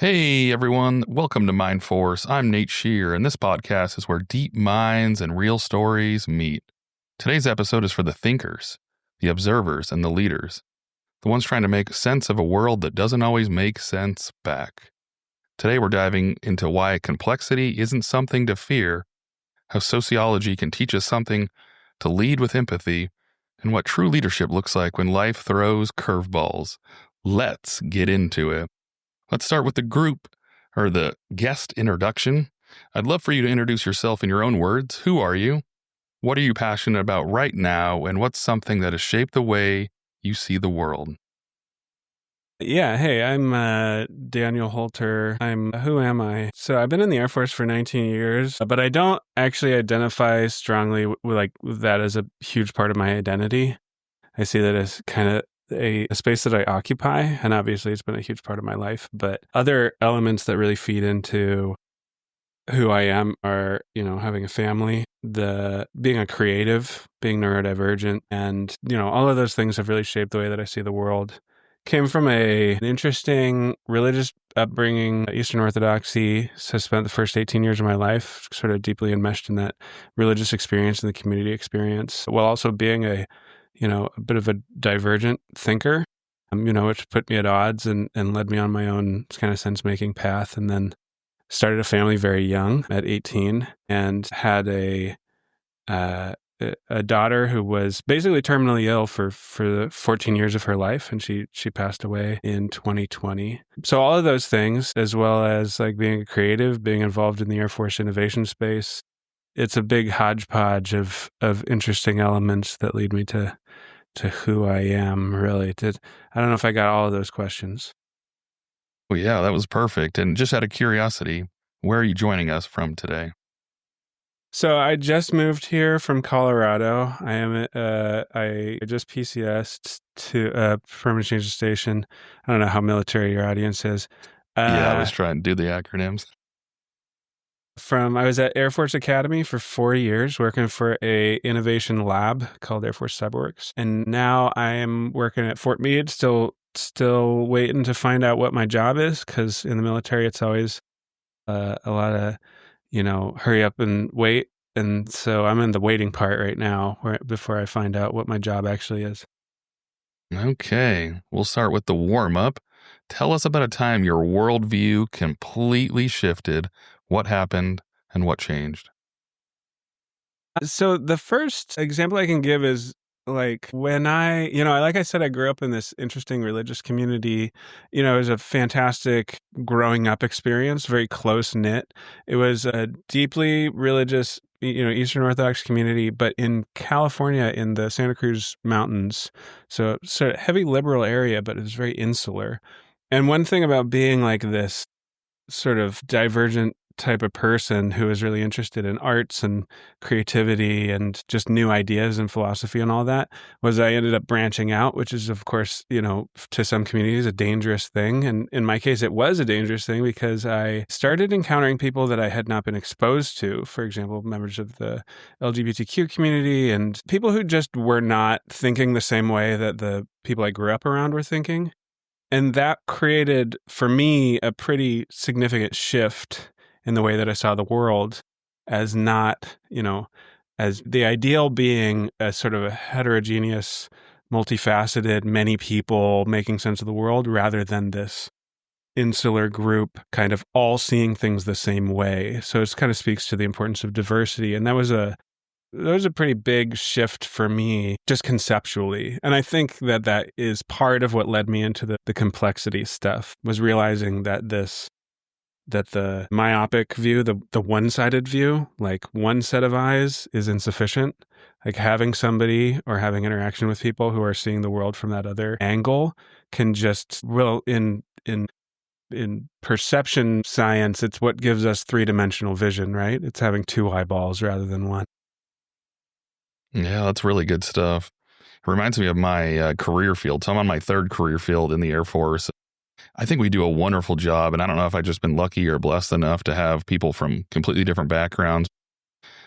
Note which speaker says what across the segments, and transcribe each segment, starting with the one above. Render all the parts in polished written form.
Speaker 1: Hey everyone, welcome to Mind Force. I'm Nate Shear, and this podcast is where deep minds and real stories meet. Today's episode is for the thinkers, the observers, and the leaders, the ones trying to make sense of a world that doesn't always make sense back. Today we're diving into why complexity isn't something to fear, how sociology can teach us something to lead with empathy, and what true leadership looks like when life throws curveballs. Let's get into it. Let's start with the guest introduction. I'd love for you to introduce yourself in your own words. Who are you? What are you passionate about right now? And what's something that has shaped the way you see the world?
Speaker 2: Yeah, hey, I'm Daniel Holter. Who am I? So I've been in the Air Force for 19 years, but I don't actually identify strongly with that as a huge part of my identity. I see that as kind of a space that I occupy, and obviously it's been a huge part of my life. But other elements that really feed into who I am are, having a family, being a creative, being neurodivergent, and, all of those things have really shaped the way that I see the world. Came from an interesting religious upbringing, Eastern Orthodoxy. So I spent the first 18 years of my life sort of deeply enmeshed in that religious experience and the community experience, while also being a bit of a divergent thinker, which put me at odds and led me on my own kind of sense-making path. And then started a family very young at 18 and had a daughter who was basically terminally ill for the 14 years of her life, and she passed away in 2020. So all of those things, as well as like being a creative, being involved in the Air Force innovation space, it's a big hodgepodge of interesting elements that lead me to who I am, really. I don't know if I got all of those questions.
Speaker 1: Well, yeah, that was perfect. And just out of curiosity, where are you joining us from today?
Speaker 2: So I just moved here from Colorado. I just PCSed to Permanent Change of Station. I don't know how military your audience is.
Speaker 1: I was trying to do the acronyms.
Speaker 2: I was at Air Force Academy for 4 years, working for a innovation lab called Air Force Cyberworks. And now I am working at Fort Meade, still waiting to find out what my job is, because in the military, it's always a lot of, hurry up and wait. And so I'm in the waiting part right now before I find out what my job actually is.
Speaker 1: Okay, we'll start with the warm-up. Tell us about a time your worldview completely shifted. What happened and what changed?
Speaker 2: So the first example I can give is like when like I said, I grew up in this interesting religious community. It was a fantastic growing up experience, very close knit. It was a deeply religious, Eastern Orthodox community, but in California, in the Santa Cruz Mountains. So sort of heavy liberal area, but it was very insular. And one thing about being like this sort of divergent type of person who is really interested in arts and creativity and just new ideas and philosophy and all that was I ended up branching out, which is, of course, to some communities, a dangerous thing. And in my case, it was a dangerous thing because I started encountering people that I had not been exposed to, for example, members of the LGBTQ community and people who just were not thinking the same way that the people I grew up around were thinking. And that created, for me, a pretty significant shift in the way that I saw the world as not, as the ideal being a sort of a heterogeneous, multifaceted, many people making sense of the world, rather than this insular group kind of all seeing things the same way. So it kind of speaks to the importance of diversity. And that was a pretty big shift for me, just conceptually. And I think that is part of what led me into the complexity stuff, was realizing that the myopic view, the one-sided view, like one set of eyes is insufficient. Like having somebody or having interaction with people who are seeing the world from that other angle can just, in perception science, it's what gives us three-dimensional vision, right? It's having two eyeballs rather than one.
Speaker 1: Yeah, that's really good stuff. It reminds me of my career field. So I'm on my third career field in the Air Force. I think we do a wonderful job, and I don't know if I've just been lucky or blessed enough to have people from completely different backgrounds.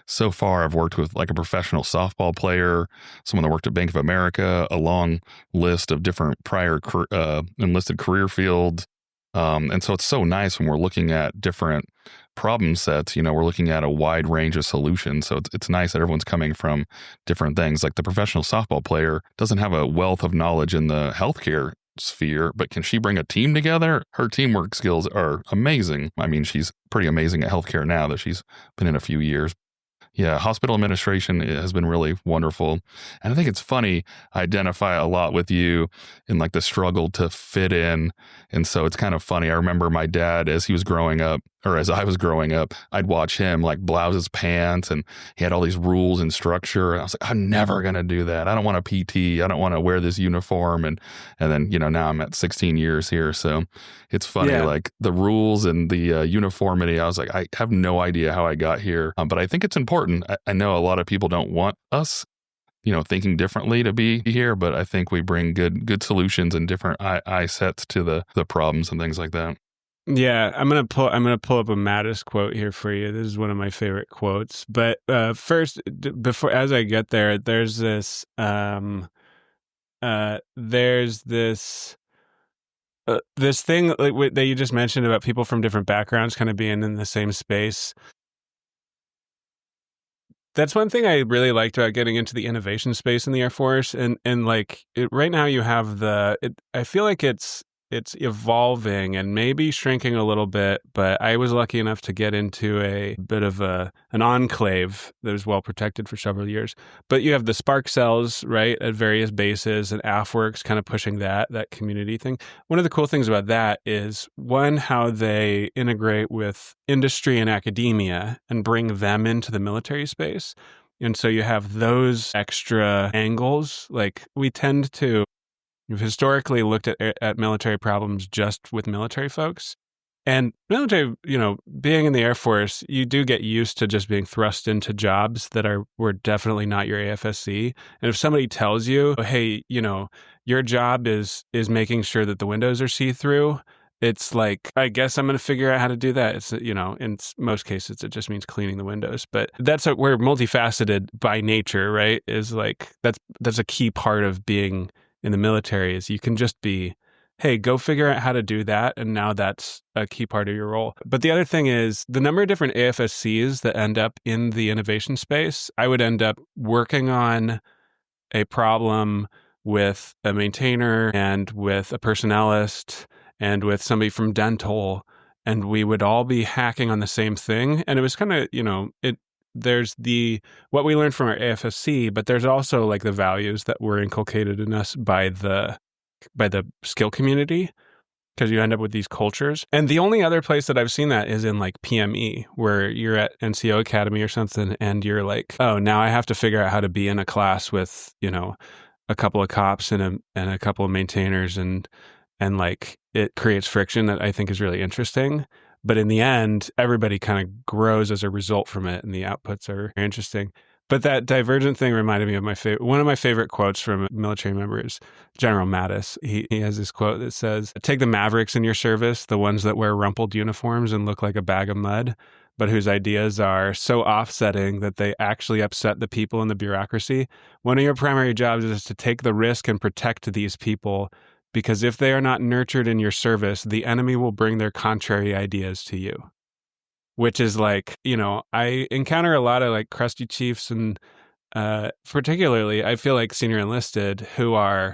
Speaker 1: So far, I've worked with like a professional softball player, someone that worked at Bank of America, a long list of different prior enlisted career fields, And so it's so nice when we're looking at different problem sets, we're looking at a wide range of solutions. So it's nice that everyone's coming from different things. Like the professional softball player doesn't have a wealth of knowledge in the healthcare sphere, but can she bring a team together? Her teamwork skills are amazing. I mean, she's pretty amazing at healthcare now that she's been in a few years. Yeah, hospital administration has been really wonderful. And I think it's funny, I identify a lot with you in like the struggle to fit in. And so it's kind of funny. I remember my dad, as he was growing up, or as I was growing up, I'd watch him like blouse his pants and he had all these rules and structure. And I was like, I'm never going to do that. I don't want a PT. I don't want to wear this uniform. And then, now I'm at 16 years here. So it's funny, like the rules and the uniformity. I was like, I have no idea how I got here. But I think it's important. I know a lot of people don't want us, thinking differently to be here, but I think we bring good solutions and different eye sets to the problems and things like that.
Speaker 2: Yeah, I'm gonna pull up a Mattis quote here for you. This is one of my favorite quotes. But first, before as I get there, there's this this thing that you just mentioned about people from different backgrounds kind of being in the same space. That's one thing I really liked about getting into the innovation space in the Air Force, and like right now you have I feel like it's evolving and maybe shrinking a little bit, but I was lucky enough to get into a bit of an enclave that was well protected for several years. But you have the Spark cells, right, at various bases, and AFWorks kind of pushing that community thing. One of the cool things about that is, one, how they integrate with industry and academia and bring them into the military space. And so you have those extra angles. Like we tend to We've historically looked at military problems just with military folks. And military, being in the Air Force, you do get used to just being thrust into jobs that were definitely not your AFSC. And if somebody tells you, oh, hey, your job is making sure that the windows are see-through, it's like, I guess I'm going to figure out how to do that. It's, in most cases, it just means cleaning the windows. But we're multifaceted by nature, right? Is like, that's a key part of being in the military, is you can just be, hey, go figure out how to do that. And now that's a key part of your role. But the other thing is the number of different AFSCs that end up in the innovation space. I would end up working on a problem with a maintainer and with a personnelist and with somebody from dental, and we would all be hacking on the same thing. And it was kind of, there's what we learned from our AFSC, but there's also like the values that were inculcated in us by the skill community, because you end up with these cultures. And the only other place that I've seen that is in like PME, where you're at NCO Academy or something, and you're like, oh, now I have to figure out how to be in a class with, a couple of cops and a couple of maintainers, and like it creates friction that I think is really interesting. But in the end, everybody kind of grows as a result from it, and the outputs are interesting. But that divergent thing reminded me of one of my favorite quotes from a military member is General Mattis. He has this quote that says, take the mavericks in your service, the ones that wear rumpled uniforms and look like a bag of mud, but whose ideas are so offsetting that they actually upset the people in the bureaucracy. One of your primary jobs is to take the risk and protect these people, because if they are not nurtured in your service, the enemy will bring their contrary ideas to you. Which is like, I encounter a lot of like crusty chiefs, and particularly I feel like senior enlisted, who are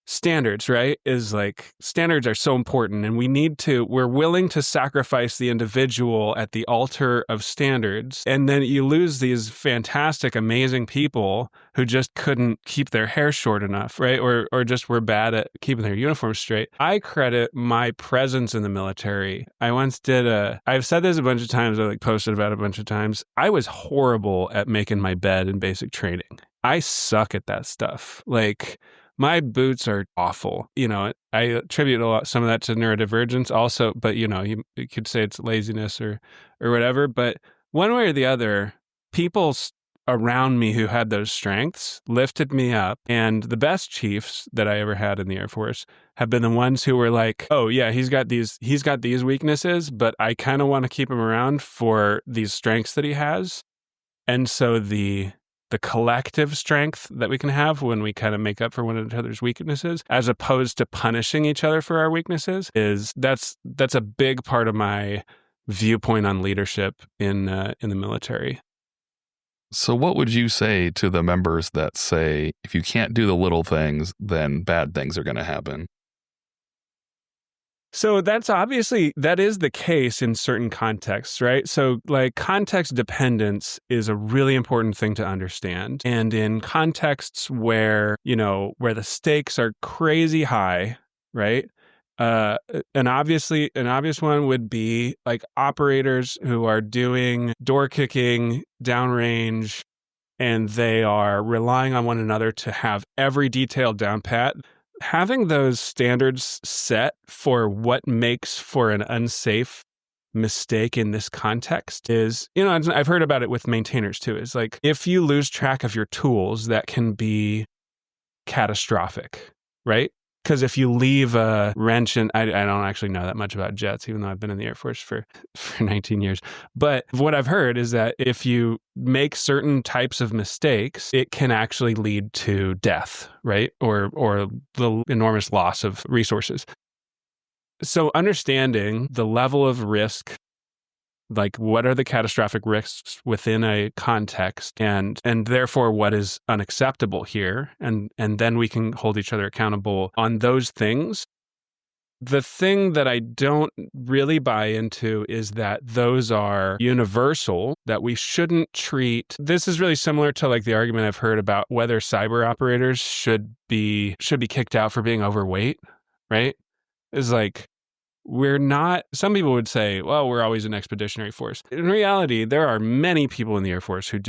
Speaker 2: standards, right? Is like, standards are so important, and we're willing to sacrifice the individual at the altar of standards. And then you lose these fantastic, amazing people who just couldn't keep their hair short enough, right? Or just were bad at keeping their uniforms straight. I credit my presence in the military. I've said this a bunch of times, I like posted about it a bunch of times. I was horrible at making my bed in basic training. I suck at that stuff. Like, my boots are awful. I attribute some of that to neurodivergence also, but you could say it's laziness or whatever. But one way or the other, people around me who had those strengths lifted me up. And the best chiefs that I ever had in the Air Force have been the ones who were like, oh yeah, he's got these weaknesses, but I kind of want to keep him around for these strengths that he has. And so the the collective strength that we can have when we kind of make up for one another's weaknesses, as opposed to punishing each other for our weaknesses, that's a big part of my viewpoint on leadership in the military.
Speaker 1: So what would you say to the members that say, if you can't do the little things, then bad things are going to happen?
Speaker 2: So that is the case in certain contexts, right? So like context dependence is a really important thing to understand. And in contexts where the stakes are crazy high, right? An obvious one would be like operators who are doing door kicking downrange, and they are relying on one another to have every detail down pat. Having those standards set for what makes for an unsafe mistake in this context is, I've heard about it with maintainers too. It's like, if you lose track of your tools, that can be catastrophic, right? Because if you leave a wrench, and I don't actually know that much about jets, even though I've been in the Air Force for 19 years. But what I've heard is that if you make certain types of mistakes, it can actually lead to death, right? Or the enormous loss of resources. So understanding the level of risk, like what are the catastrophic risks within a context, and therefore what is unacceptable here, and then we can hold each other accountable on those things. The thing that I don't really buy into is that those are universal, that we shouldn't treat. This is really similar to like the argument I've heard about whether cyber operators should be kicked out for being overweight, right? It's like, we're not, some people would say, well, we're always an expeditionary force. In reality, there are many people in the Air Force who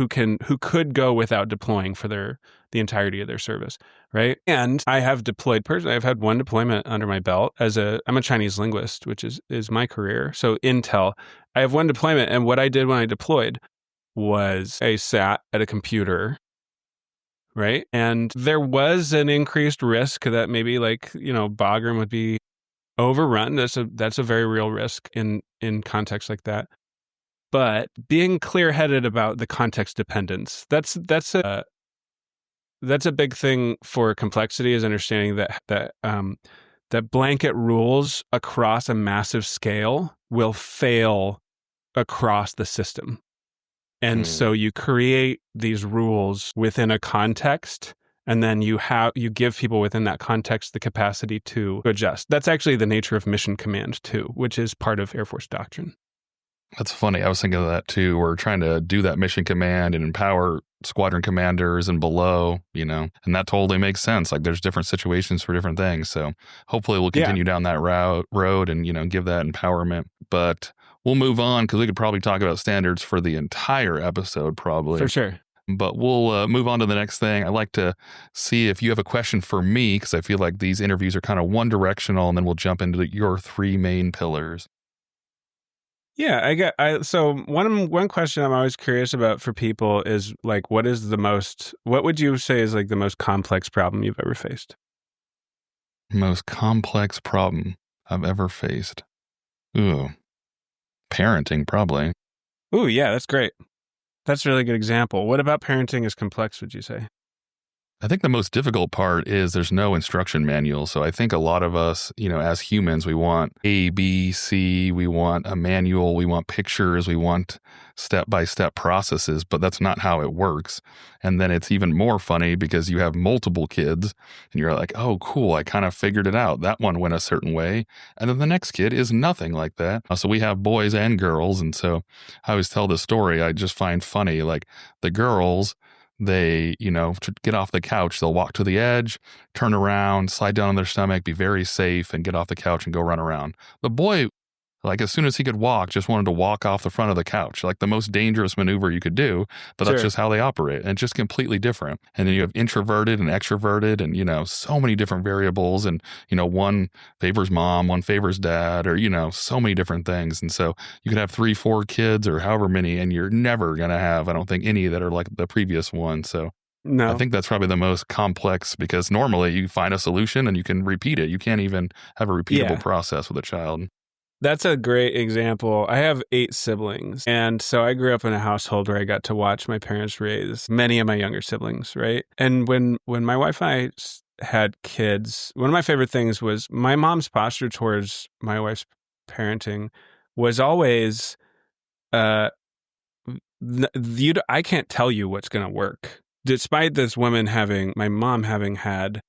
Speaker 2: could go without deploying for the entirety of their service, right? And I have deployed personally. I've had one deployment under my belt I'm a Chinese linguist, which is my career. So Intel, I have one deployment, and what I did when I deployed was I sat at a computer, right? And there was an increased risk that maybe Bagram would be overrun. That's a very real risk in contexts like that. But being clear-headed about the context dependence, that's a big thing for complexity, is understanding that blanket rules across a massive scale will fail across the system. And so you create these rules within a context, and then you give people within that context the capacity to adjust. That's actually the nature of mission command too, which is part of Air Force doctrine.
Speaker 1: That's funny. I was thinking of that too. We're trying to do that mission command and empower squadron commanders and below, and that totally makes sense. Like there's different situations for different things. So hopefully we'll continue down that road and, give that empowerment. But we'll move on, because we could probably talk about standards for the entire episode probably.
Speaker 2: For sure.
Speaker 1: But we'll move on to the next thing. I'd like to see if you have a question for me, because I feel like these interviews are kind of one directional, and then we'll jump into your three main pillars.
Speaker 2: Yeah, so one question I'm always curious about for people is like, what would you say is like the most complex problem you've ever faced?
Speaker 1: Most complex problem I've ever faced. Ooh, parenting probably.
Speaker 2: Ooh, yeah, that's great. That's a really good example. What about parenting is complex, would you say?
Speaker 1: I think the most difficult part is there's no instruction manual. So I think a lot of us, as humans, we want A, B, C, we want a manual, we want pictures, we want step-by-step processes, but that's not how it works. And then it's even more funny because you have multiple kids and you're like, oh, cool, I kind of figured it out. That one went a certain way. And then the next kid is nothing like that. So we have boys and girls. And so I always tell this story I just find funny, like the girls, they, to get off the couch, they'll walk to the edge, turn around, slide down on their stomach, be very safe, and get off the couch and go run around. The boy, like as soon as he could walk, just wanted to walk off the front of the couch, like the most dangerous maneuver you could do, but that's just how they operate. And it's just completely different. And then you have introverted and extroverted and, so many different variables. And, one favors mom, one favors dad, or, so many different things. And so you could have 3, 4 kids or however many, and you're never going to have, I don't think, any that are like the previous one. So
Speaker 2: no.
Speaker 1: I think that's probably the most complex, because normally you find a solution and you can repeat it. You can't even have a repeatable process with a child.
Speaker 2: That's a great example. I have 8 siblings. And so I grew up in a household where I got to watch my parents raise many of my younger siblings, right? And when my wife and I had kids, one of my favorite things was my mom's posture towards my wife's parenting was always, I can't tell you what's going to work. Despite my mom having had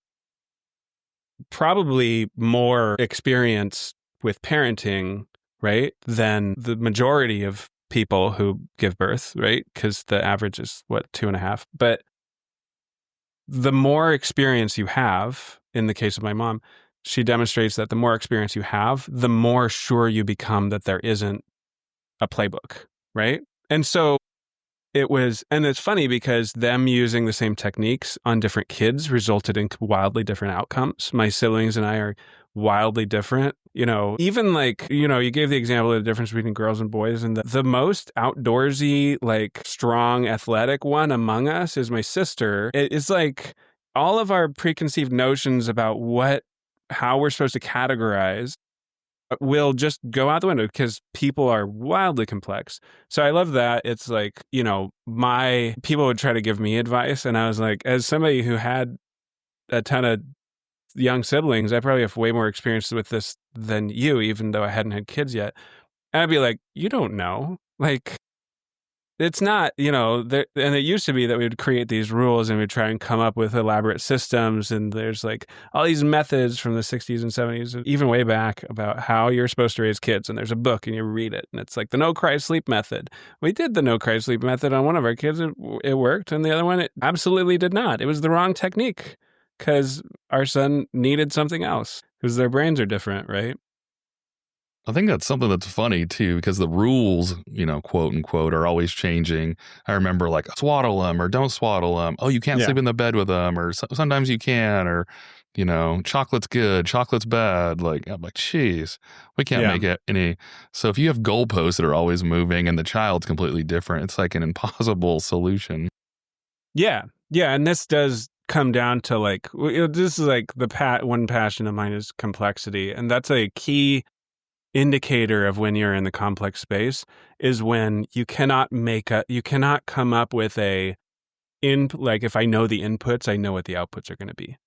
Speaker 2: probably more experience with parenting, right, than the majority of people who give birth, right? Because the average is 2.5. But the more experience you have, in the case of my mom, she demonstrates that the more experience you have, the more sure you become that there isn't a playbook, right? And so and it's funny because them using the same techniques on different kids resulted in wildly different outcomes. My siblings and I are wildly different. Even you gave the example of the difference between girls and boys, and the most outdoorsy, strong, athletic one among us is my sister. It's like all of our preconceived notions about how we're supposed to categorize will just go out the window because people are wildly complex. So I love that. It's my people would try to give me advice. And I was like, as somebody who had a ton of young siblings, I probably have way more experience with this than you, even though I hadn't had kids yet. And I'd be like, you don't know. It's not, and it used to be that we would create these rules and we'd try and come up with elaborate systems. And there's all these methods from the 60s and 70s, even way back, about how you're supposed to raise kids. And there's a book and you read it. And it's the no cry sleep method. We did the no cry sleep method on one of our kids. It worked. And the other one, it absolutely did not. It was the wrong technique because our son needed something else because their brains are different, right?
Speaker 1: I think that's something that's funny too, because the rules, quote unquote, are always changing. I remember swaddle them or don't swaddle them. Oh, you can't sleep in the bed with them, or sometimes you can, or, chocolate's good, chocolate's bad. I'm like, geez, we can't make it any. So if you have goalposts that are always moving and the child's completely different, it's like an impossible solution.
Speaker 2: Yeah. Yeah. And this does come down to this is one passion of mine is complexity. And that's a key indicator of when you're in the complex space is when you cannot come up with if I know the inputs, I know what the outputs are going to be.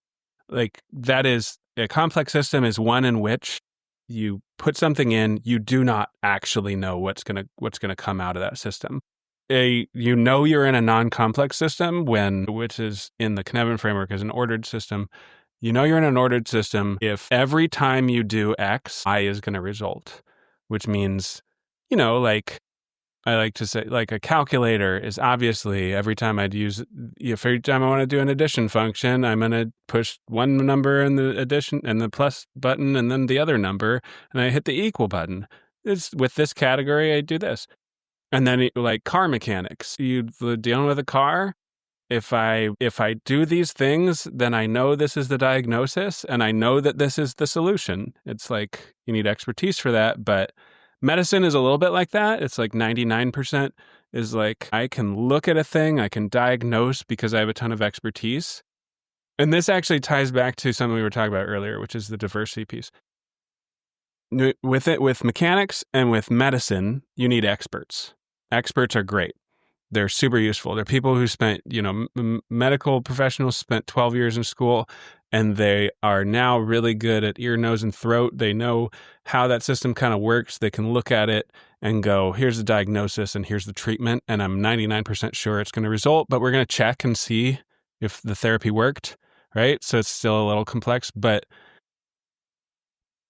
Speaker 2: That is, a complex system is one in which you put something in, you do not actually know what's going to come out of that system. You're in a non-complex system which is in the Knebben framework as an ordered system. You're in an ordered system if every time you do X, Y is going to result, which means, I like to say, a calculator is obviously every time I want to do an addition function, I'm going to push one number in the addition and the plus button and then the other number, and I hit the equal button. With this category, I do this. And then car mechanics, dealing with a car. If I do these things, then I know this is the diagnosis and I know that this is the solution. It's you need expertise for that. But medicine is a little bit like that. It's 99% is I can look at a thing, I can diagnose because I have a ton of expertise. And this actually ties back to something we were talking about earlier, which is the diversity piece. With mechanics and with medicine, you need experts. Experts are great. They're super useful. They're people who spent, medical professionals spent 12 years in school, and they are now really good at ear, nose, and throat. They know how that system kind of works. They can look at it and go, here's the diagnosis and here's the treatment. And I'm 99% sure it's going to result, but we're going to check and see if the therapy worked, right? So it's still a little complex, but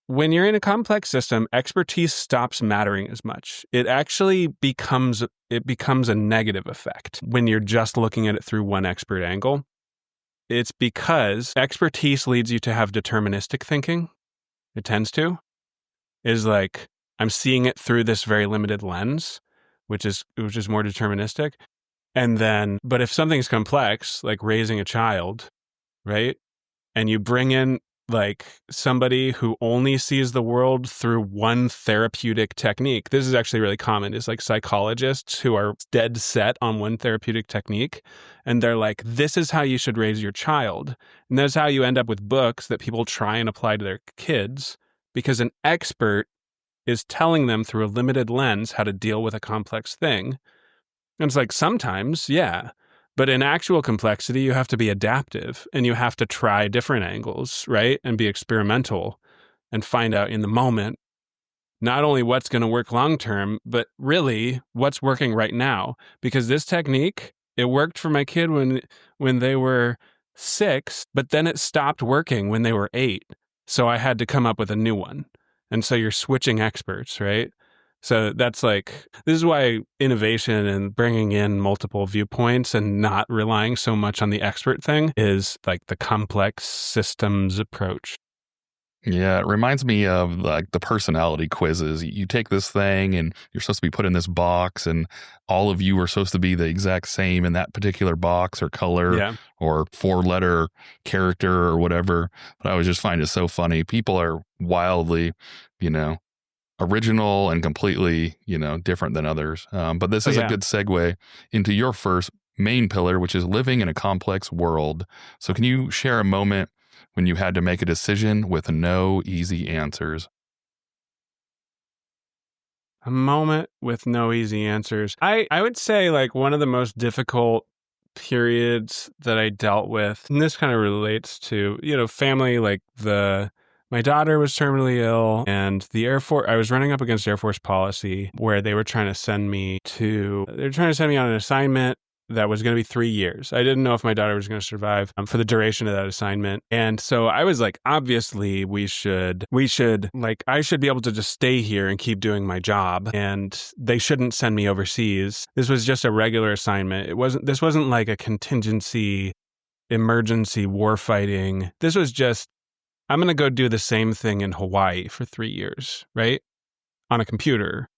Speaker 2: when you're in a complex system, expertise stops mattering as much. It actually becomes a negative effect when you're just looking at it through one expert angle. It's because expertise leads you to have deterministic thinking. It tends to. I'm seeing it through this very limited lens, which is more deterministic. And then, but if something's complex, like raising a child, right? And you bring in somebody who only sees the world through one therapeutic technique. This is actually really common. It's psychologists who are dead set on one therapeutic technique. And they're this is how you should raise your child. And that's how you end up with books that people try and apply to their kids, because an expert is telling them through a limited lens how to deal with a complex thing. And it's like, sometimes, yeah. But in actual complexity, you have to be adaptive and you have to try different angles, right? And be experimental and find out in the moment not only what's going to work long term, but really what's working right now. Because this technique, it worked for my kid when they were 6, but then it stopped working when they were 8. So I had to come up with a new one. And so you're switching experts, right? So that's like, this is why innovation and bringing in multiple viewpoints and not relying so much on the expert thing is like the complex systems approach.
Speaker 1: Yeah, it reminds me of like the personality quizzes. You take this thing and you're supposed to be put in this box, and all of you are supposed to be the exact same in that particular box or color or 4-letter character or whatever. But I always just find it so funny. People are wildly, original and completely, different than others. But this is a good segue into your first main pillar, which is living in a complex world. So can you share a moment when you had to make a decision with no easy answers?
Speaker 2: A moment with no easy answers. I would say like one of the most difficult periods that I dealt with, and this kind of relates to, family, like my daughter was terminally ill, and the Air Force, I was running up against Air Force policy where they were trying to send me on an assignment that was going to be 3 years. I didn't know if my daughter was going to survive for the duration of that assignment. And so I was like, obviously I should be able to just stay here and keep doing my job, and they shouldn't send me overseas. This was just a regular assignment. This wasn't like a contingency, emergency warfighting. This was just, I'm going to go do the same thing in Hawaii for 3 years, right? On a computer.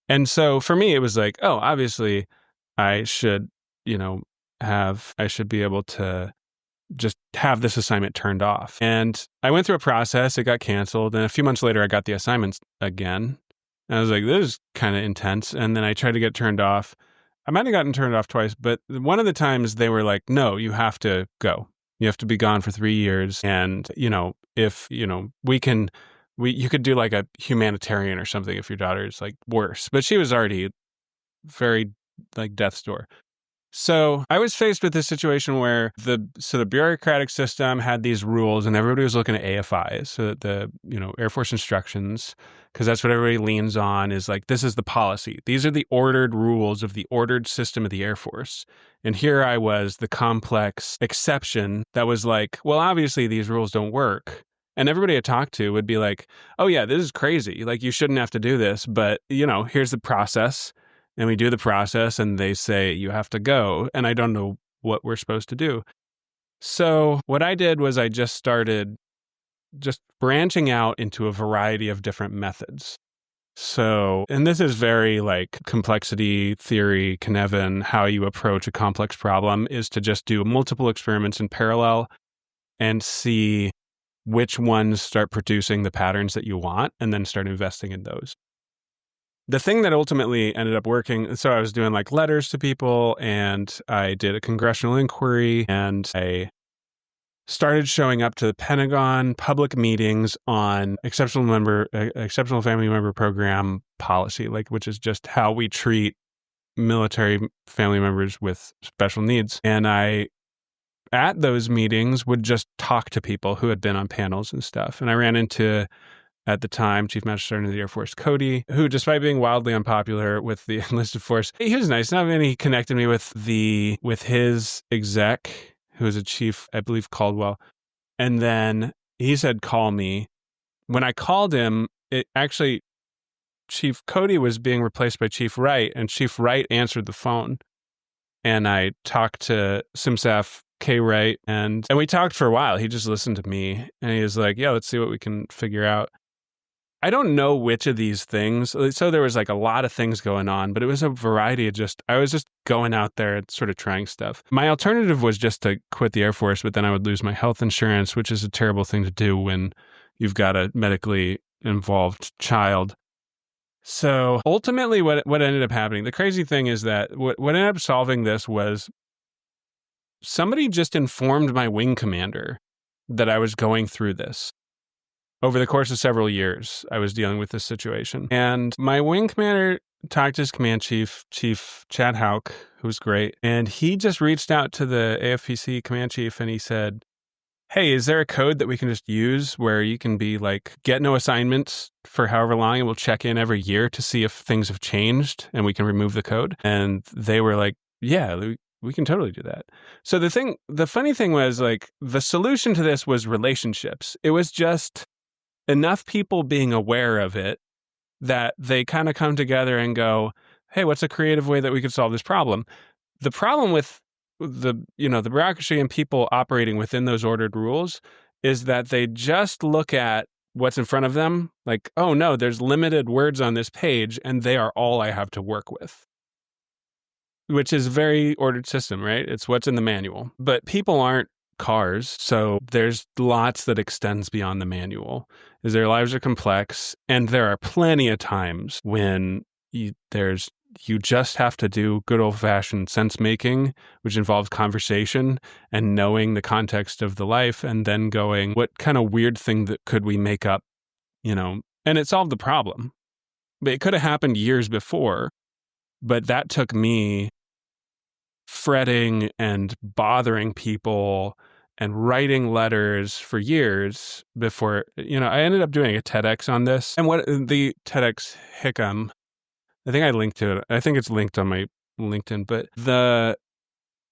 Speaker 2: And so for me, it was like, oh, obviously I should, I should be able to just have this assignment turned off. And I went through a process, it got canceled. And a few months later, I got the assignments again. And I was like, this is kind of intense. And then I tried to get turned off. I might have gotten turned off twice, but one of the times they were like, no, you have to go. You have to be gone for 3 years. And, if, you could do like a humanitarian or something if your daughter is like worse. But she was already very like death's door. So I was faced with this situation where the bureaucratic system had these rules and everybody was looking at AFIs, so the Air Force instructions, because that's what everybody leans on, is like, this is the policy. These are the ordered rules of the ordered system of the Air Force. And here I was, the complex exception that was like, well, obviously these rules don't work. And everybody I talked to would be like, oh yeah, this is crazy. Like, you shouldn't have to do this, but here's the process. And we do the process and they say, you have to go. And I don't know what we're supposed to do. So what I did was I just started branching out into a variety of different methods. So, and this is very like complexity theory, Cynefin, how you approach a complex problem is to just do multiple experiments in parallel and see which ones start producing the patterns that you want and then start investing in those. The thing that ultimately ended up working, so I was doing like letters to people and I did a congressional inquiry and I started showing up to the Pentagon public meetings on exceptional family member program policy, which is just how we treat military family members with special needs. And I, at those meetings, would just talk to people who had been on panels and stuff. And I ran into, at the time, Chief Master Sergeant of the Air Force, Cody, who, despite being wildly unpopular with the enlisted force, he was nice enough, and he connected me with his exec, who was a chief, I believe, Caldwell. And then he said, call me. When I called him, Chief Cody was being replaced by Chief Wright, and Chief Wright answered the phone. And I talked to SimSAF K. Wright, and we talked for a while. He just listened to me, and he was like, yeah, let's see what we can figure out. I don't know which of these things. So there was like a lot of things going on, but it was a variety of I was just going out there and sort of trying stuff. My alternative was just to quit the Air Force, but then I would lose my health insurance, which is a terrible thing to do when you've got a medically involved child. So ultimately what ended up happening, the crazy thing is that what ended up solving this was somebody just informed my wing commander that I was going through this. over the course of several years, I was dealing with this situation. And my wing commander talked to his command chief, Chief Chad Hauk, who's great. And he just reached out to the AFPC command chief and he said, hey, is there a code that we can just use where you can be like, get no assignments for however long and we'll check in every year to see if things have changed and we can remove the code? And they were like, yeah, we can totally do that. So the funny thing was like the solution to this was relationships. It was just enough people being aware of it that they kind of come together and go, hey, what's a creative way that we could solve this problem? The problem with the bureaucracy and people operating within those ordered rules is that they just look at what's in front of them like, oh no, there's limited words on this page and they are all I have to work with, which is a very ordered system, right? It's what's in the manual. But people aren't cars, so there's lots that extends beyond the manual. Is their lives are complex, and there are plenty of times when you just have to do good old-fashioned sense making, which involves conversation and knowing the context of the life, and then going, what kind of weird thing that could we make up, and it solved the problem. But it could have happened years before, but that took me fretting and bothering people and writing letters for years before, I ended up doing a TEDx on this. And what the TEDx Hickam, I think I linked to it. I think it's linked on my LinkedIn, but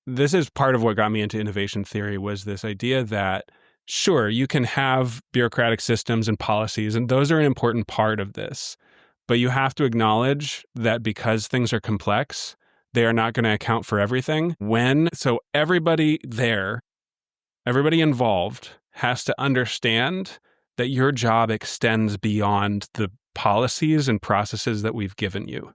Speaker 2: this is part of what got me into innovation theory was this idea that, sure, you can have bureaucratic systems and policies, and those are an important part of this. But you have to acknowledge that because things are complex, they are not going to account for everything. So everybody involved has to understand that your job extends beyond the policies and processes that we've given you,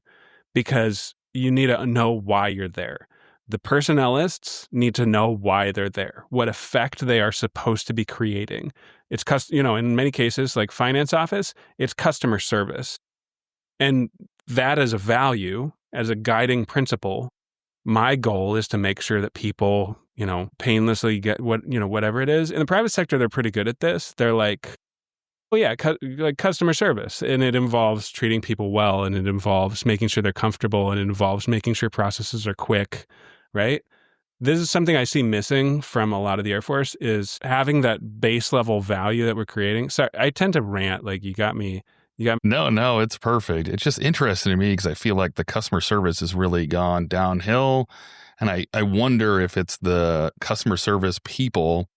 Speaker 2: because you need to know why you're there. The personnelists need to know why they're there, what effect they are supposed to be creating. It's in many cases, like finance office, it's customer service. And that is a value, as a guiding principle. My goal is to make sure that people, painlessly get whatever it is. In the private sector, they're pretty good at this. They're like, well, yeah, like customer service. And it involves treating people well, and it involves making sure they're comfortable, and it involves making sure processes are quick, right? This is something I see missing from a lot of the Air Force, is having that base level value that we're creating. Sorry, I tend to rant, like you got me.
Speaker 1: No, it's perfect. It's just interesting to me because I feel like the customer service has really gone downhill. And I wonder if it's the customer service people,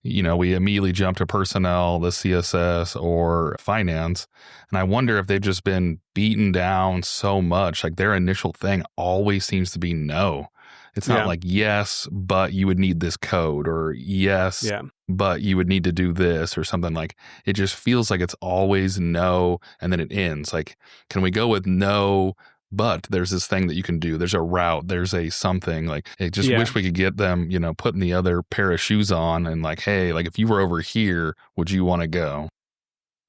Speaker 1: we immediately jump to personnel, the CSS, or finance. And I wonder if they've just been beaten down so much. Like their initial thing always seems to be no. It's not like, yes, but you would need this code, or yes, but you would need to do this, or something. Like it just feels like it's always no, and then it ends. Like, can we go with no, but there's this thing that you can do. There's a route. There's a something. Like I just wish we could get them, putting the other pair of shoes on and like, hey, like if you were over here, would you want to go?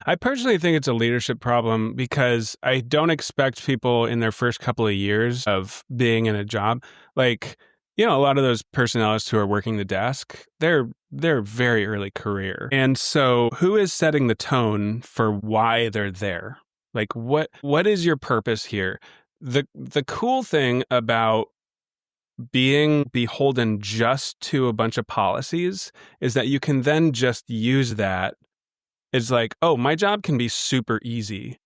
Speaker 2: I personally think it's a leadership problem, because I don't expect people in their first couple of years of being in a job, like, a lot of those personnelists who are working the desk, they're very early career. And so who is setting the tone for why they're there? Like what is your purpose here? The cool thing about being beholden just to a bunch of policies is that you can then just use that. It's like, oh, my job can be super easy.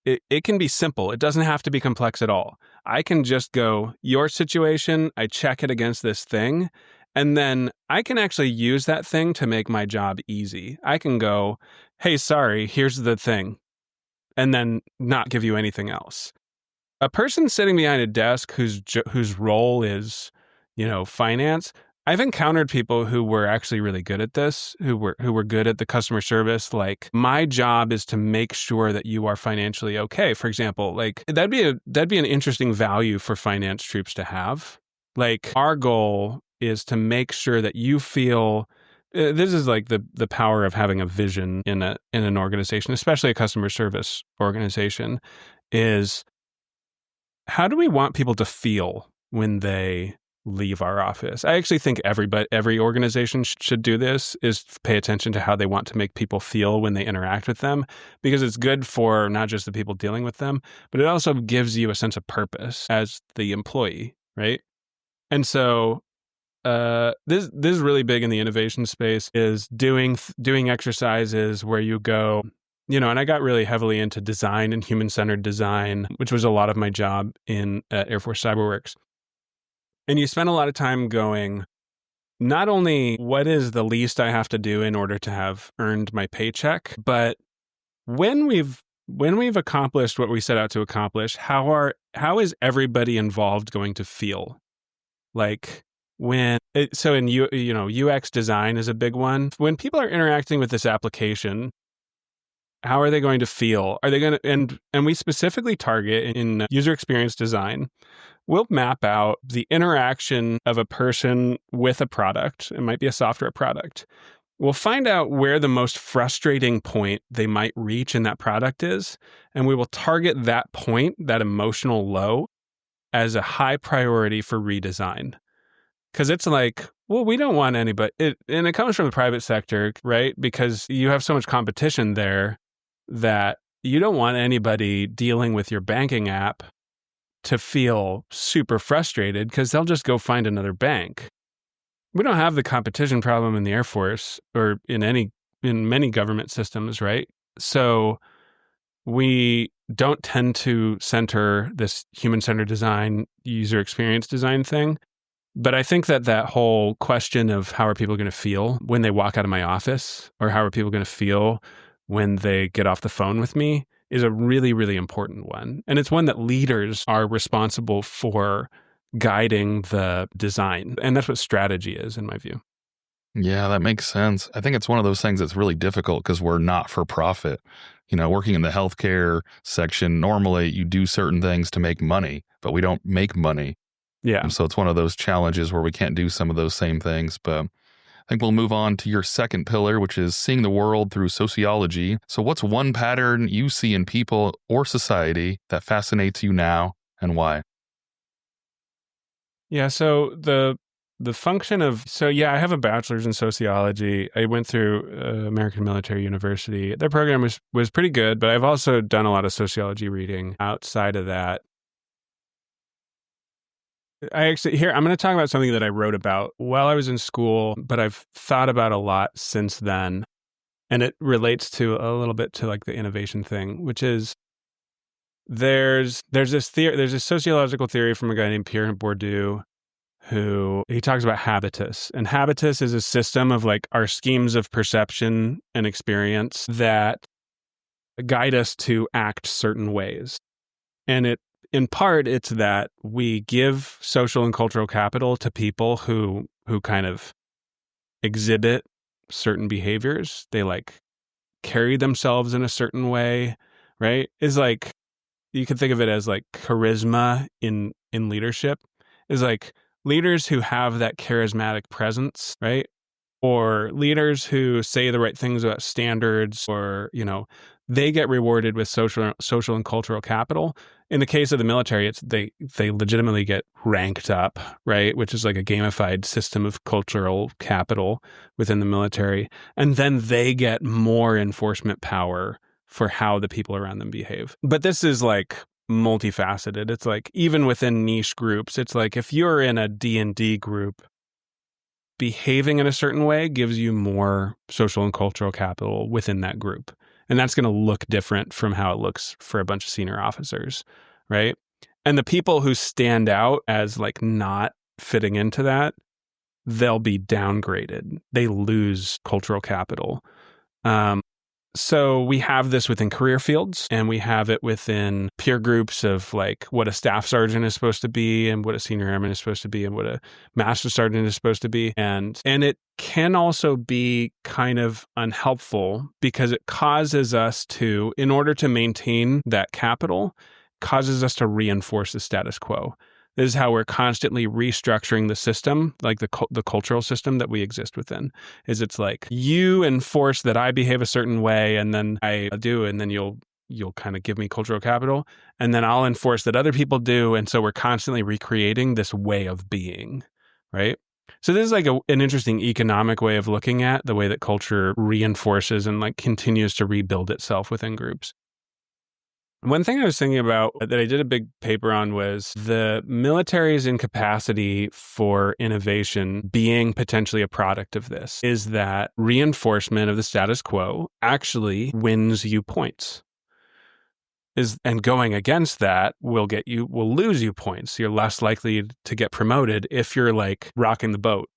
Speaker 2: It can be simple. It doesn't have to be complex at all. I can just go, your situation, I check it against this thing, and then I can actually use that thing to make my job easy. I can go, hey, sorry, here's the thing, and then not give you anything else. A person sitting behind a desk whose role is, finance, I've encountered people who were actually really good at this, who were good at the customer service. Like, my job is to make sure that you are financially okay. For example, like that'd be an interesting value for finance troops to have. Like, our goal is to make sure that you feel. This is like the power of having a vision in an organization, especially a customer service organization, is how do we want people to feel when they leave our office. I actually think every organization should do this, is pay attention to how they want to make people feel when they interact with them, because it's good for not just the people dealing with them, but it also gives you a sense of purpose as the employee, right? And so this is really big in the innovation space, is doing exercises where you go, and I got really heavily into design and human-centered design, which was a lot of my job at Air Force CyberWorks. And you spend a lot of time going, not only what is the least I have to do in order to have earned my paycheck, but when we've accomplished what we set out to accomplish, how is everybody involved going to feel? Like in UX design is a big one. When people are interacting with this application, how are they going to feel? Are they going to, and we specifically target in user experience design, we'll map out the interaction of a person with a product. It might be a software product. We'll find out where the most frustrating point they might reach in that product is, and we will target that point, that emotional low, as a high priority for redesign. Because it's like, well, we don't want anybody, and it comes from the private sector, right? Because you have so much competition there that you don't want anybody dealing with your banking app to feel super frustrated, because they'll just go find another bank. We don't have the competition problem in the Air Force or in many government systems, right? So we don't tend to center this human-centered design, user experience design thing. But I think that whole question of how are people going to feel when they walk out of my office, or how are people going to feel when they get off the phone with me, is a really, really important one. And it's one that leaders are responsible for guiding the design. And that's what strategy is, in my view.
Speaker 1: Yeah, that makes sense. I think it's one of those things that's really difficult because we're not for profit. Working in the healthcare section, normally you do certain things to make money, but we don't make money.
Speaker 2: Yeah.
Speaker 1: And so it's one of those challenges where we can't do some of those same things. But I think we'll move on to your second pillar, which is seeing the world through sociology. So what's one pattern you see in people or society that fascinates you now, and why?
Speaker 2: Yeah, so the function of, I have a bachelor's in sociology. I went through American Military University. Their program was pretty good, but I've also done a lot of sociology reading outside of that. I'm going to talk about something that I wrote about while I was in school, but I've thought about a lot since then. And it relates to a little bit to like the innovation thing, which is there's this sociological theory from a guy named Pierre Bourdieu, who he talks about habitus. And habitus is a system of like our schemes of perception and experience that guide us to act certain ways. And in part, it's that we give social and cultural capital to people who kind of exhibit certain behaviors. They like carry themselves in a certain way, right? Is like, you can think of it as like charisma in leadership, is like leaders who have that charismatic presence, right? Or leaders who say the right things about standards, or, they get rewarded with social and cultural capital. In the case of the military, they legitimately get ranked up, right? Which is like a gamified system of cultural capital within the military. And then they get more enforcement power for how the people around them behave. But this is like multifaceted. It's like even within niche groups, it's like if you're in a D&D group, behaving in a certain way gives you more social and cultural capital within that group. And that's going to look different from how it looks for a bunch of senior officers, right? And the people who stand out as like not fitting into that, they'll be downgraded. They lose cultural capital. So we have this within career fields, and we have it within peer groups of like what a staff sergeant is supposed to be, and what a senior airman is supposed to be, and what a master sergeant is supposed to be. And it can also be kind of unhelpful because it causes us to, in order to maintain that capital, causes us to reinforce the status quo. This is how we're constantly restructuring the system, like the cultural system that we exist within. It's like you enforce that I behave a certain way, and then I do, and then you'll kind of give me cultural capital, and then I'll enforce that other people do, and so we're constantly recreating this way of being. right? So this is like an interesting economic way of looking at the way that culture reinforces and like continues to rebuild itself within groups. One thing I was thinking about that I did a big paper on was the military's incapacity for innovation being potentially a product of this, is that reinforcement of the status quo actually wins you points. And going against that will lose you points. You're less likely to get promoted if you're like rocking the boat.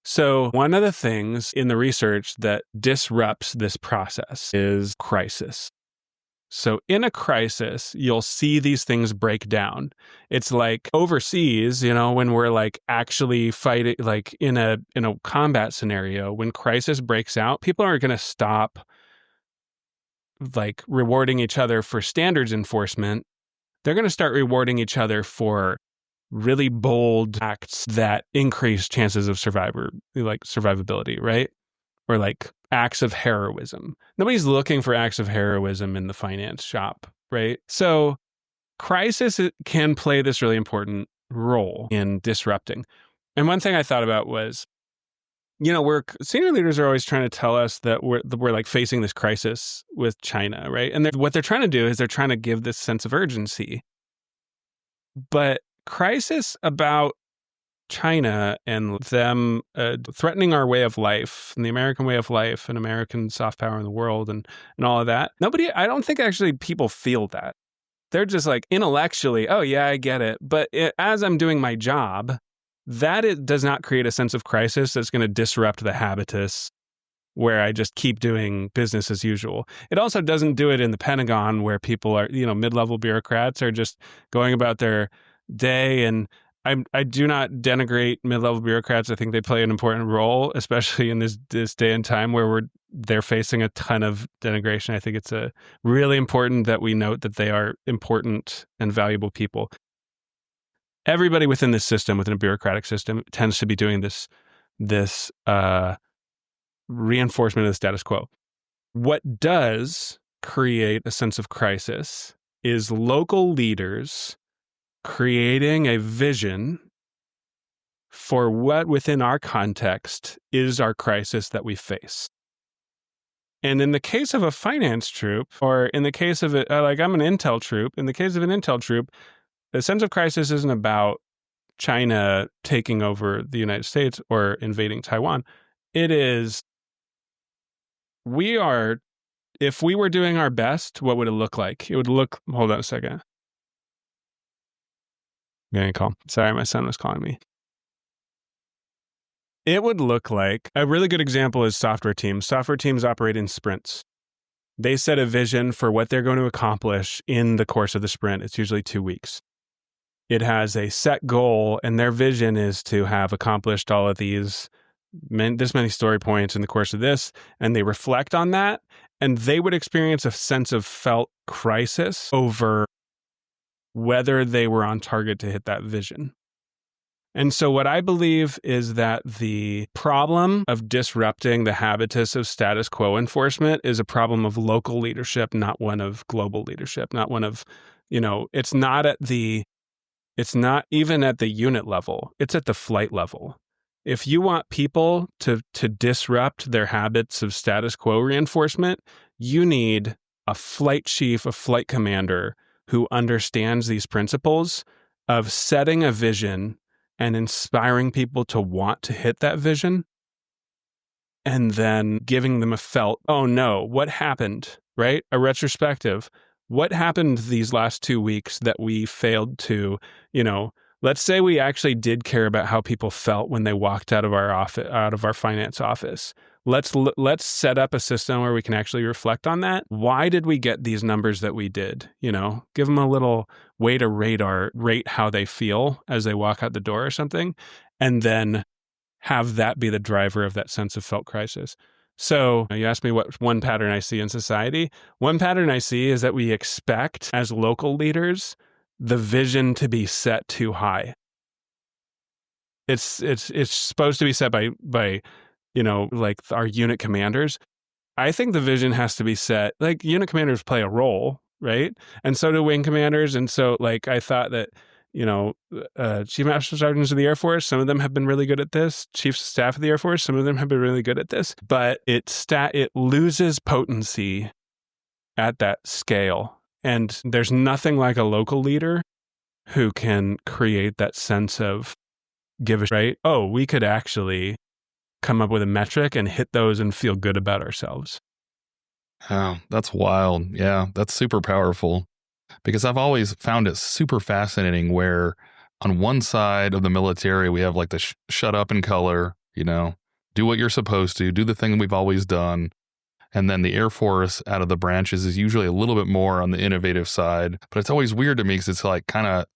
Speaker 2: So one of the things in the research that disrupts this process is crisis. So in a crisis, you'll see these things break down. It's like overseas, when we're like actually fighting, like in a combat scenario, when crisis breaks out, people aren't going to stop like rewarding each other for standards enforcement. They're going to start rewarding each other for really bold acts that increase chances of survivability, right? Or like acts of heroism. Nobody's looking for acts of heroism in the finance shop, right? So crisis can play this really important role in disrupting. And one thing I thought about was, senior leaders are always trying to tell us that we're like facing this crisis with China, right? And what they're trying to do is they're trying to give this sense of urgency. But crisis about China and them threatening our way of life and the American way of life and American soft power in the world and all of that. I don't think actually people feel that. They're just like intellectually, oh yeah, I get it. But as I'm doing my job, it does not create a sense of crisis that's going to disrupt the habitus where I just keep doing business as usual. It also doesn't do it in the Pentagon where people are, mid-level bureaucrats are just going about their day. And I do not denigrate mid-level bureaucrats. I think they play an important role, especially in this day and time where they're facing a ton of denigration. I think it's really important that we note that they are important and valuable people. Everybody within this system, within a bureaucratic system, tends to be doing this reinforcement of the status quo. What does create a sense of crisis is local leaders creating a vision for what within our context is our crisis that we face. And in the case of a finance troop, or in the case of I'm an intel troop, in the case of an intel troop, the sense of crisis isn't about China taking over the United States or invading Taiwan. It is, if we were doing our best, what would it look like? Hold on a second. Getting a call. Sorry, my son was calling me. It would look like, a really good example is software teams. Software teams operate in sprints. They set a vision for what they're going to accomplish in the course of the sprint. It's usually 2 weeks. It has a set goal, and their vision is to have accomplished all of this many story points in the course of this, and they reflect on that, and they would experience a sense of felt crisis over whether they were on target to hit that vision. And so what I believe is that the problem of disrupting the habitus of status quo enforcement is a problem of local leadership, not one of global leadership, not one of, it's not even at the unit level, it's at the flight level. If you want people to disrupt their habits of status quo reinforcement, you need a flight chief, a flight commander who understands these principles of setting a vision and inspiring people to want to hit that vision, and then giving them a felt, oh no, what happened, right? A retrospective. What happened these last 2 weeks that we failed to, let's say we actually did care about how people felt when they walked out of our office, out of our finance office. Let's set up a system where we can actually reflect on that. Why did we get these numbers that we did? Give them a little way to rate how they feel as they walk out the door or something, and then have that be the driver of that sense of felt crisis. So you asked me what one pattern I see in society. One pattern I see is that we expect as local leaders the vision to be set too high. It's supposed to be set by like our unit commanders. I think the vision has to be set, like unit commanders play a role, right? And so do wing commanders. And so I thought that, Chief Master Sergeants of the Air Force, some of them have been really good at this. Chiefs of Staff of the Air Force, some of them have been really good at this. But it loses potency at that scale. And there's nothing like a local leader who can create that sense of right? Oh, we could actually come up with a metric and hit those and feel good about ourselves.
Speaker 1: Oh, that's wild. Yeah, that's super powerful. Because I've always found it super fascinating where on one side of the military, we have like the shut up and color, do what you're supposed to, do the thing we've always done. And then the Air Force out of the branches is usually a little bit more on the innovative side. But it's always weird to me because it's like kind of,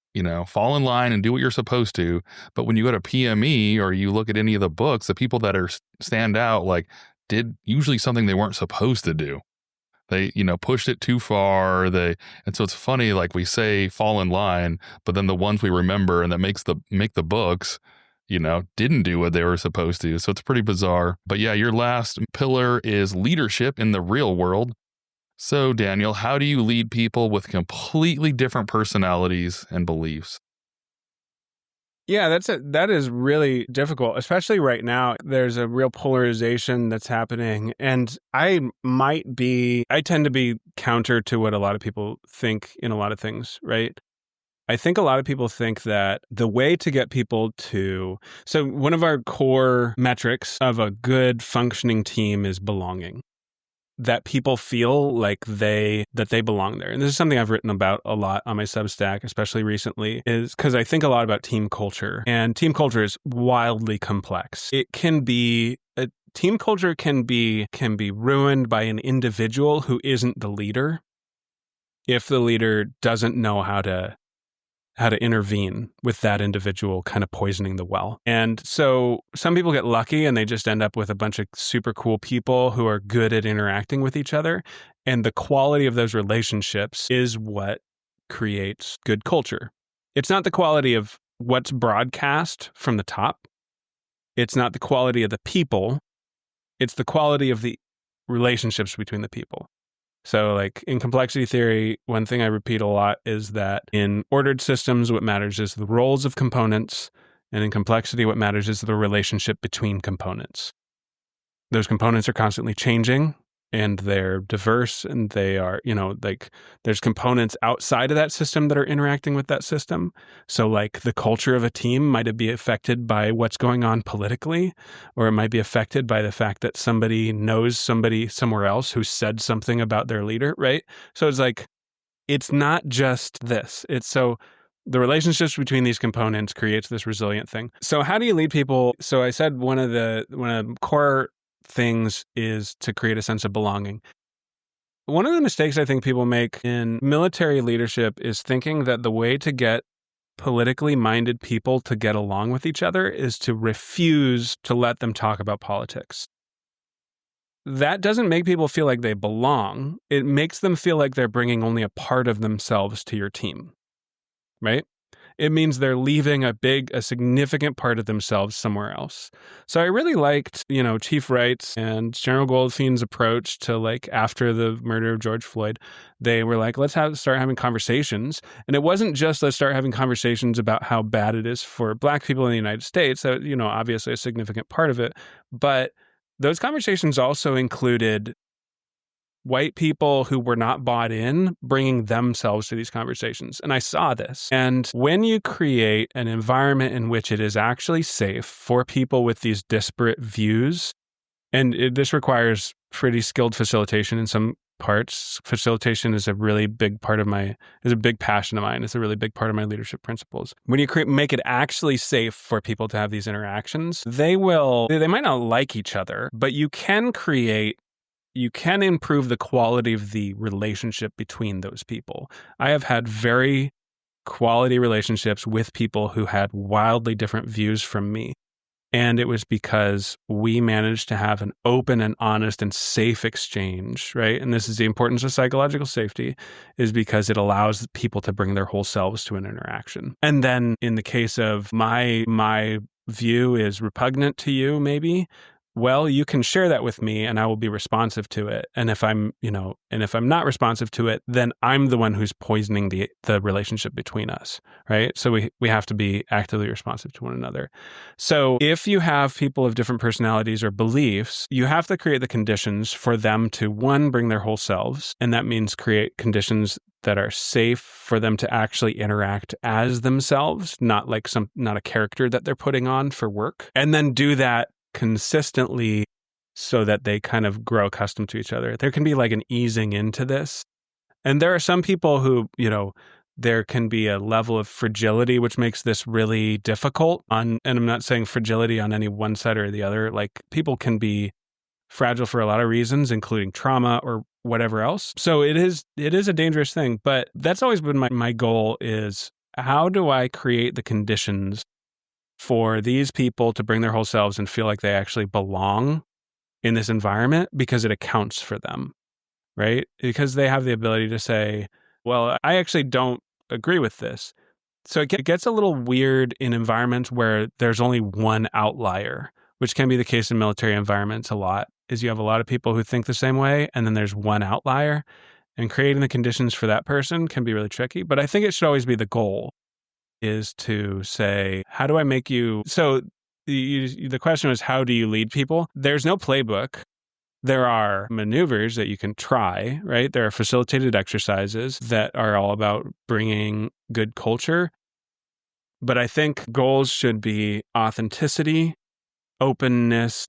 Speaker 1: fall in line and do what you're supposed to. But when you go to PME or you look at any of the books, the people that stand out like did usually something they weren't supposed to do. They, pushed it too far. And so it's funny, like we say, fall in line, but then the ones we remember and that make the books, didn't do what they were supposed to. So it's pretty bizarre. But yeah, your last pillar is leadership in the real world. So Daniel, how do you lead people with completely different personalities and beliefs?
Speaker 2: Yeah, that is really difficult, especially right now. There's a real polarization that's happening. And I tend to be counter to what a lot of people think in a lot of things, right? I think a lot of people think that the way to get people so one of our core metrics of a good functioning team is belonging. That people feel like that they belong there. And this is something I've written about a lot on my Substack, especially recently, is because I think a lot about team culture. And team culture is wildly complex. Team culture can be ruined by an individual who isn't the leader if the leader doesn't know how to intervene with that individual kind of poisoning the well. And so some people get lucky and they just end up with a bunch of super cool people who are good at interacting with each other. And the quality of those relationships is what creates good culture. It's not the quality of what's broadcast from the top. It's not the quality of the people. It's the quality of the relationships between the people. So like in complexity theory, one thing I repeat a lot is that in ordered systems, what matters is the roles of components. And in complexity, what matters is the relationship between components. Those components are constantly changing and they're diverse and they are, there's components outside of that system that are interacting with that system. So like the culture of a team might be affected by what's going on politically, or it might be affected by the fact that somebody knows somebody somewhere else who said something about their leader, right? So it's like, it's not just this. The relationships between these components creates this resilient thing. So how do you lead people? So I said one of the core things is to create a sense of belonging. One of the mistakes I think people make in military leadership is thinking that the way to get politically minded people to get along with each other is to refuse to let them talk about politics. That doesn't make people feel like they belong. It makes them feel like they're bringing only a part of themselves to your team, right? It means they're leaving a significant part of themselves somewhere else. So I really liked, Chief Wright's and General Goldfein's approach to like after the murder of George Floyd. They were like, let's start having conversations. And it wasn't just let's start having conversations about how bad it is for Black people in the United States. That, obviously a significant part of it. But those conversations also included white people who were not bought in, bringing themselves to these conversations. And I saw this. And when you create an environment in which it is actually safe for people with these disparate views, and this requires pretty skilled facilitation in some parts. Facilitation is a really big part of is a big passion of mine. It's a really big part of my leadership principles. When you make it actually safe for people to have these interactions, they might not like each other, but you can improve the quality of the relationship between those people. I have had very quality relationships with people who had wildly different views from me. And it was because we managed to have an open and honest and safe exchange, right? And this is the importance of psychological safety, is because it allows people to bring their whole selves to an interaction. And then in the case of my view is repugnant to you, maybe, well, you can share that with me and I will be responsive to it. And if I'm not responsive to it, then I'm the one who's poisoning the relationship between us, right? So we have to be actively responsive to one another. So if you have people of different personalities or beliefs, you have to create the conditions for them to, one, bring their whole selves. And that means create conditions that are safe for them to actually interact as themselves, not a character that they're putting on for work. And then do that consistently so that they kind of grow accustomed to each other. There can be like an easing into this. And there are some people who, there can be a level of fragility, which makes this really difficult and I'm not saying fragility on any one side or the other. Like people can be fragile for a lot of reasons, including trauma or whatever else. So it is a dangerous thing, but that's always been my goal is how do I create the conditions for these people to bring their whole selves and feel like they actually belong in this environment because it accounts for them, right? Because they have the ability to say, well, I actually don't agree with this. So it gets a little weird in environments where there's only one outlier, which can be the case in military environments a lot, is you have a lot of people who think the same way, and then there's one outlier, and creating the conditions for that person can be really tricky. But I think it should always be the goal is to say, how do I make you... So the question was, how do you lead people? There's no playbook. There are maneuvers that you can try, right? There are facilitated exercises that are all about bringing good culture. But I think goals should be authenticity, openness,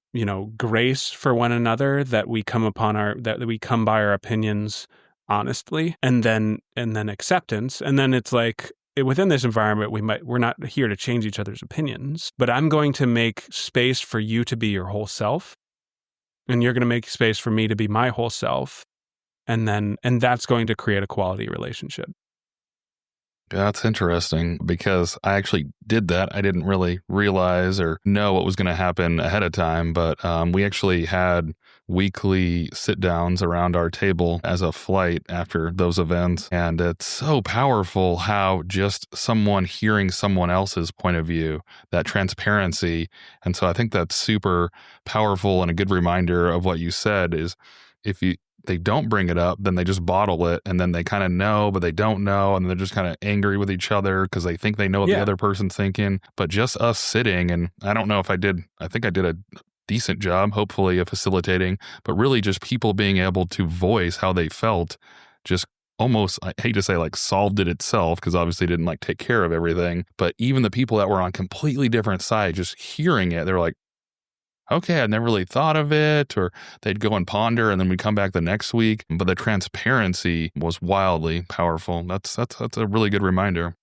Speaker 2: grace for one another, that we come by our opinions honestly, and then acceptance. And then it's like within this environment, we're not here to change each other's opinions, but I'm going to make space for you to be your whole self. And you're going to make space for me to be my whole self. And that's going to create a quality relationship.
Speaker 1: That's interesting because I actually did that. I didn't really realize or know what was going to happen ahead of time, but we actually had weekly sit downs around our table as a flight after those events. And it's so powerful how just someone hearing someone else's point of view, that transparency. And so I think that's super powerful and a good reminder of what you said is if they don't bring it up, then they just bottle it, and then they kind of know, but they don't know, and they're just kind of angry with each other because they think they know what the other person's thinking. But just us sitting, and I don't know if I think I did a decent job, hopefully, of facilitating, but really just people being able to voice how they felt, just almost, I hate to say like solved it itself, because obviously it didn't like take care of everything, but even the people that were on completely different sides, just hearing it, they're like, okay, I'd never really thought of it, or they'd go and ponder, and then we'd come back the next week. But the transparency was wildly powerful. That's a really good reminder.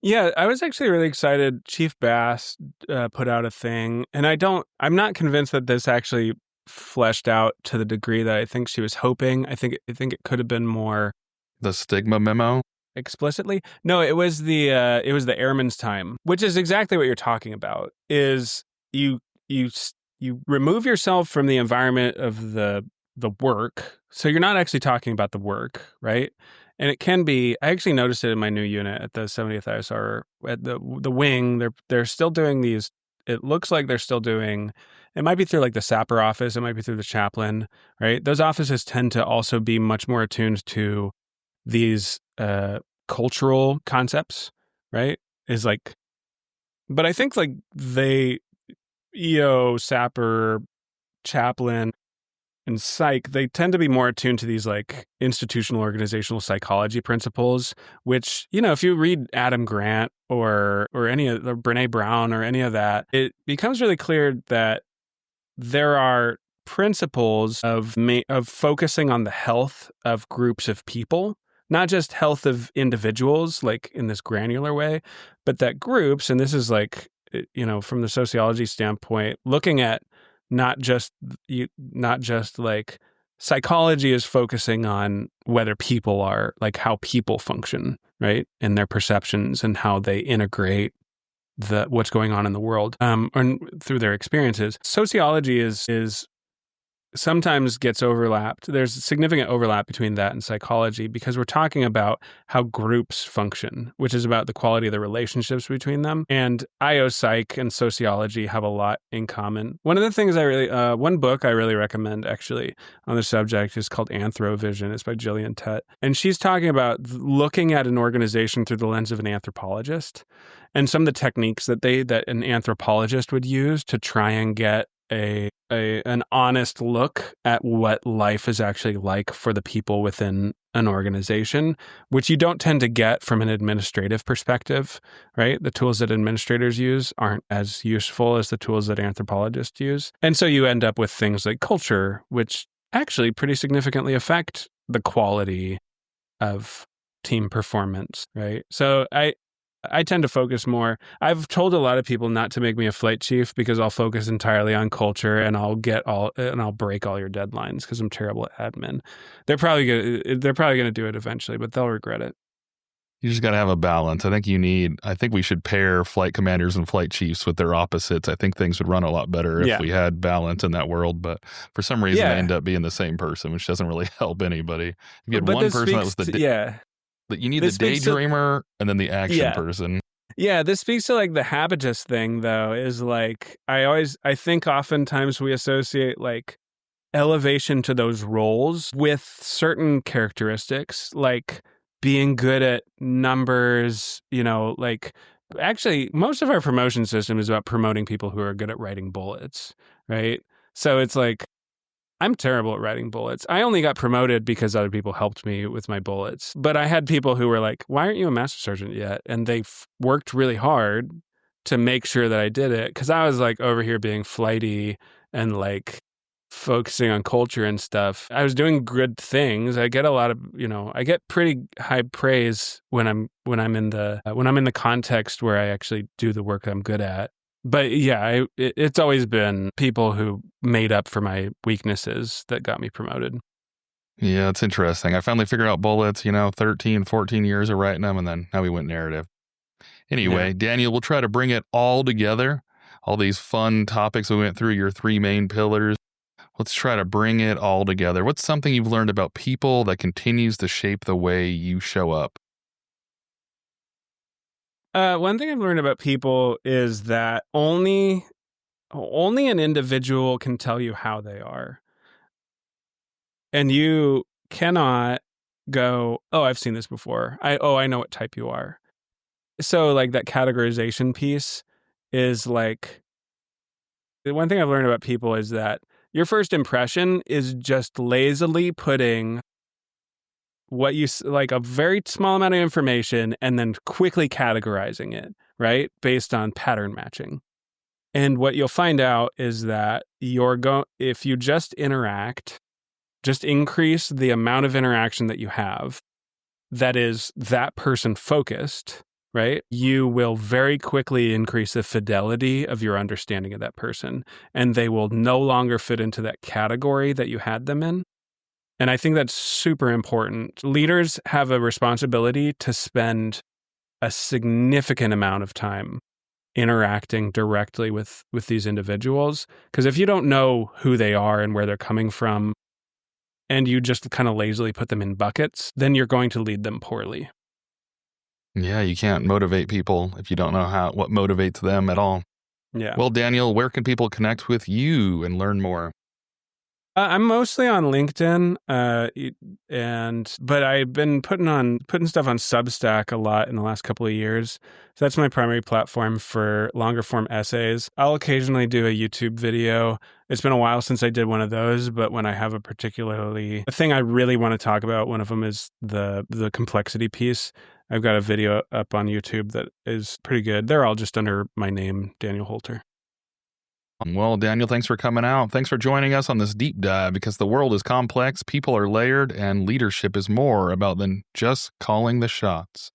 Speaker 2: Yeah, I was actually really excited. Chief Bass put out a thing, and I'm not convinced that this actually fleshed out to the degree that I think she was hoping. I think it could have been more
Speaker 1: the stigma memo.
Speaker 2: Explicitly? No, it was the airman's time, which is exactly what you're talking about. Is you remove yourself from the environment of the work. So you're not actually talking about the work, right? And it can be, I actually noticed it in my new unit at the 70th ISR, at the wing, they're still doing these, it looks like they're still doing, it might be through like the sapper office, it might be through the chaplain, right? Those offices tend to also be much more attuned to these cultural concepts, right? But I think like EO, sapper, chaplain, and psych, they tend to be more attuned to these like institutional organizational psychology principles, which, if you read Adam Grant or any of or Brene Brown or any of that, it becomes really clear that there are principles of focusing on the health of groups of people, not just health of individuals, like in this granular way, but that groups, and this is like, from the sociology standpoint, looking at not just like psychology is focusing on whether people are like how people function, right? And their perceptions and how they integrate what's going on in the world, and through their experiences. Sociology is sometimes gets overlapped. There's significant overlap between that and psychology because we're talking about how groups function, which is about the quality of the relationships between them. And IO Psych and sociology have a lot in common. One of the things one book I really recommend actually on the subject is called Anthrovision. It's by Gillian Tett. And she's talking about looking at an organization through the lens of an anthropologist and some of the techniques that an anthropologist would use to try and get an honest look at what life is actually like for the people within an organization, which you don't tend to get from an administrative perspective, right? The tools that administrators use aren't as useful as the tools that anthropologists use. And so you end up with things like culture, which actually pretty significantly affect the quality of team performance, right? So I tend to focus more. I've told a lot of people not to make me a flight chief because I'll focus entirely on culture and I'll break all your deadlines because I'm terrible at admin. They're probably gonna do it eventually, but they'll regret it.
Speaker 1: You just got to have a balance. I think we should pair flight commanders and flight chiefs with their opposites. I think things would run a lot better if we had balance in that world. But for some reason, they end up being the same person, which doesn't really help anybody. If you had one person that was but you need the daydreamer and then the action person.
Speaker 2: Yeah, this speaks to like the habitus thing, though, is like I think oftentimes we associate like elevation to those roles with certain characteristics, like being good at numbers, like actually most of our promotion system is about promoting people who are good at writing bullets, right? So it's like, I'm terrible at writing bullets. I only got promoted because other people helped me with my bullets. But I had people who were like, why aren't you a master sergeant yet? And they worked really hard to make sure that I did it. Because I was like over here being flighty and like focusing on culture and stuff. I was doing good things. I get a lot of, I get pretty high praise when I'm in the context where I actually do the work I'm good at. But yeah, it's always been people who made up for my weaknesses that got me promoted.
Speaker 1: Yeah, it's interesting. I finally figured out bullets, 13, 14 years of writing them, and then now we went narrative. Anyway, Daniel, we'll try to bring it all together. All these fun topics we went through, your 3 main pillars. Let's try to bring it all together. What's something you've learned about people that continues to shape the way you show up?
Speaker 2: One thing I've learned about people is that only an individual can tell you how they are. And you cannot go, oh, I've seen this before. I know what type you are. So like that categorization piece is like, the one thing I've learned about people is that your first impression is just lazily putting what you like a very small amount of information and then quickly categorizing it, right? Based on pattern matching. And what you'll find out is that if you just increase the amount of interaction that you have, that is that person focused, right? You will very quickly increase the fidelity of your understanding of that person, and they will no longer fit into that category that you had them in. And I think that's super important. Leaders have a responsibility to spend a significant amount of time interacting directly with these individuals. Because if you don't know who they are and where they're coming from, and you just kind of lazily put them in buckets, then you're going to lead them poorly.
Speaker 1: Yeah, you can't motivate people if you don't know what motivates them at all.
Speaker 2: Yeah.
Speaker 1: Well, Daniel, where can people connect with you and learn more?
Speaker 2: I'm mostly on LinkedIn, but I've been putting stuff on Substack a lot in the last couple of years. So that's my primary platform for longer form essays. I'll occasionally do a YouTube video. It's been a while since I did one of those, but when I have the thing I really want to talk about, one of them is the complexity piece. I've got a video up on YouTube that is pretty good. They're all just under my name, Daniel Holter.
Speaker 1: Well, Daniel, thanks for coming out. Thanks for joining us on this deep dive because the world is complex, people are layered, and leadership is more about than just calling the shots.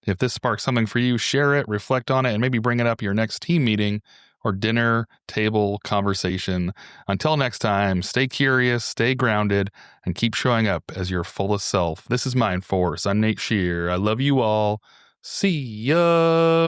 Speaker 1: If this sparks something for you, share it, reflect on it, and maybe bring it up at your next team meeting or dinner table conversation. Until next time, stay curious, stay grounded, and keep showing up as your fullest self. This is Mind Force. I'm Nate Shear. I love you all. See ya.